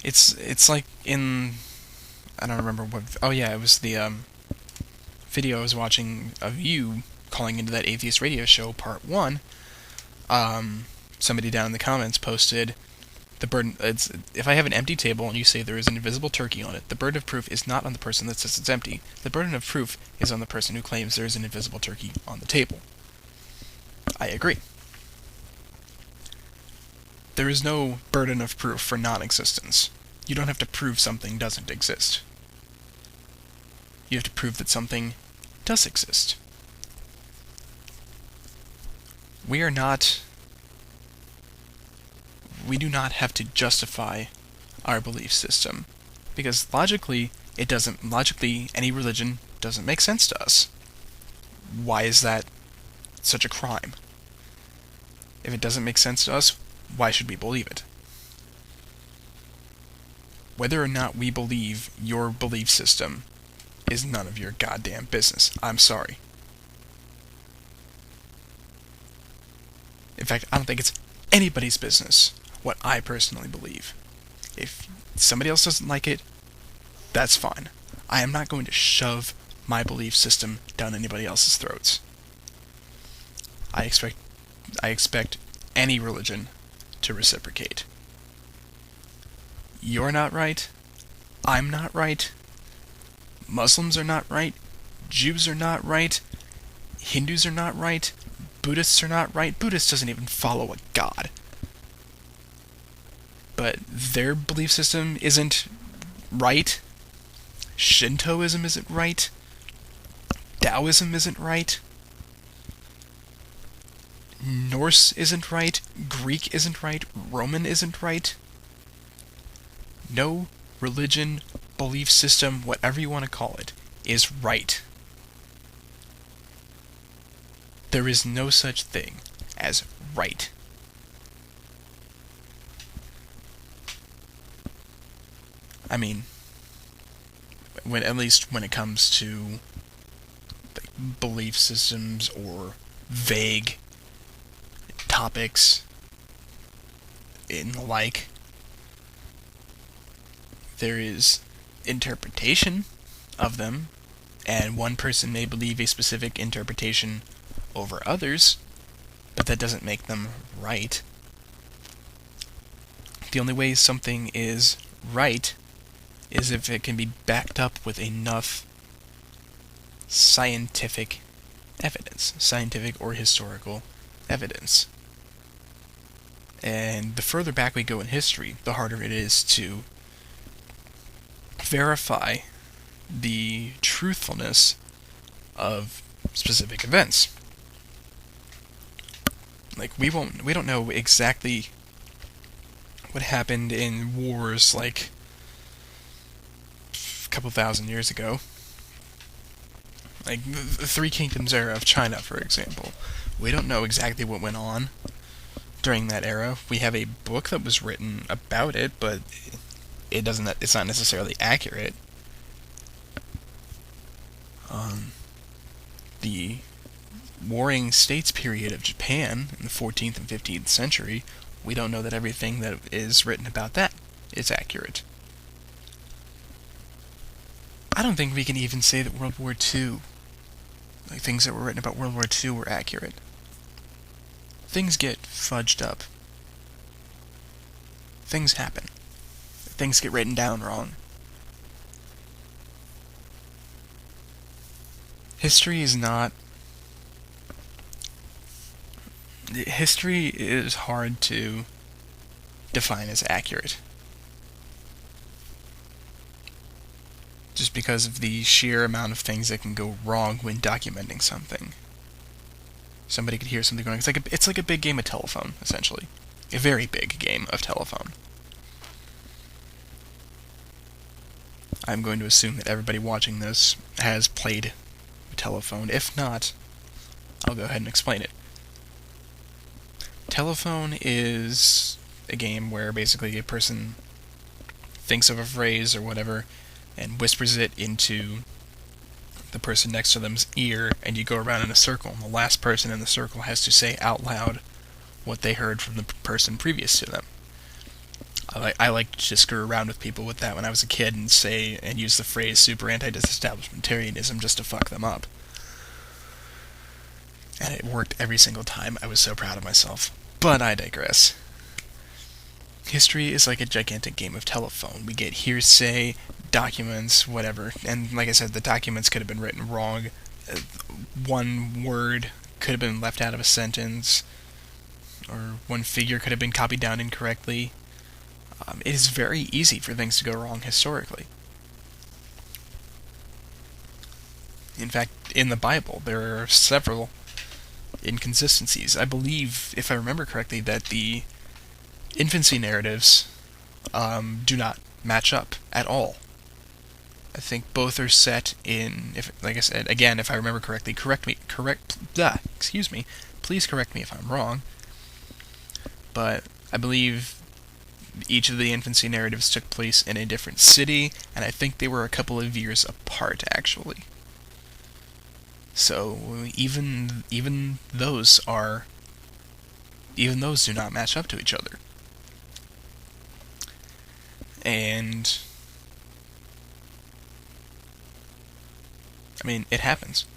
It's like in, I don't remember what. Oh yeah, it was the video I was watching of you calling into that atheist radio show, part one. Somebody down in the comments posted the burden. It's if I have an empty table and you say there is an invisible turkey on it, the burden of proof is not on the person that says it's empty. The burden of proof is on the person who claims there is an invisible turkey on the table. I agree. There is no burden of proof for non-existence. You don't have to prove something doesn't exist. You have to prove that something does exist. We do not have to justify our belief system, because logically, any religion doesn't make sense to us. Why is that such a crime? If it doesn't make sense to us, why should we believe it? Whether or not we believe your belief system is none of your goddamn business. I'm sorry. In fact, I don't think it's anybody's business what I personally believe. If somebody else doesn't like it, that's fine. I am not going to shove my belief system down anybody else's throats. I expect any religion to reciprocate. You're not right. I'm not right. Muslims are not right. Jews are not right. Hindus are not right. Buddhists are not right. Buddhist doesn't even follow a god. But their belief system isn't right. Shintoism isn't right. Taoism isn't right. Norse isn't right. Greek isn't right. Roman isn't right. No religion, belief system, whatever you want to call it, is right. There is no such thing as right. I mean, at least when it comes to belief systems or vague topics and the like, there is interpretation of them, and one person may believe a specific interpretation over others, but that doesn't make them right. The only way something is right is if it can be backed up with enough scientific evidence, scientific or historical evidence. And the further back we go in history, the harder it is to verify the truthfulness of specific events. Like, we don't know exactly what happened in wars like a couple thousand years ago. Like the Three Kingdoms era of China, for example. We don't know exactly what went on during that era. We have a book that was written about it, but it's not necessarily accurate. The Warring States period of Japan in the 14th and 15th century, we don't know that everything that is written about that is accurate. I don't think we can even say that World War II, like things that were written about World War II, were accurate. Things get fudged up. Things happen. Things get written down wrong. History is hard to define as accurate. Just because of the sheer amount of things that can go wrong when documenting something. Somebody could hear something going. It's like a big game of telephone, essentially. A very big game of telephone. I'm going to assume that everybody watching this has played telephone. If not, I'll go ahead and explain it. Telephone is a game where basically a person thinks of a phrase or whatever and whispers it into the person next to them's ear, and you go around in a circle, and the last person in the circle has to say out loud what they heard from the person previous to them. I liked to screw around with people with that when I was a kid and say and use the phrase super anti-disestablishmentarianism just to fuck them up. And it worked every single time. I was so proud of myself. But I digress. History is like a gigantic game of telephone. We get hearsay, documents, whatever. And like I said, the documents could have been written wrong. One word could have been left out of a sentence. Or one figure could have been copied down incorrectly. It is very easy for things to go wrong historically. In fact, in the Bible, there are several inconsistencies. I believe, if I remember correctly, that the infancy narratives do not match up at all. I think both are set in, like I said, again, if I remember correctly, please correct me if I'm wrong, but I believe each of the infancy narratives took place in a different city, and I think they were a couple of years apart, actually. So even those do not match up to each other. And I mean, it happens.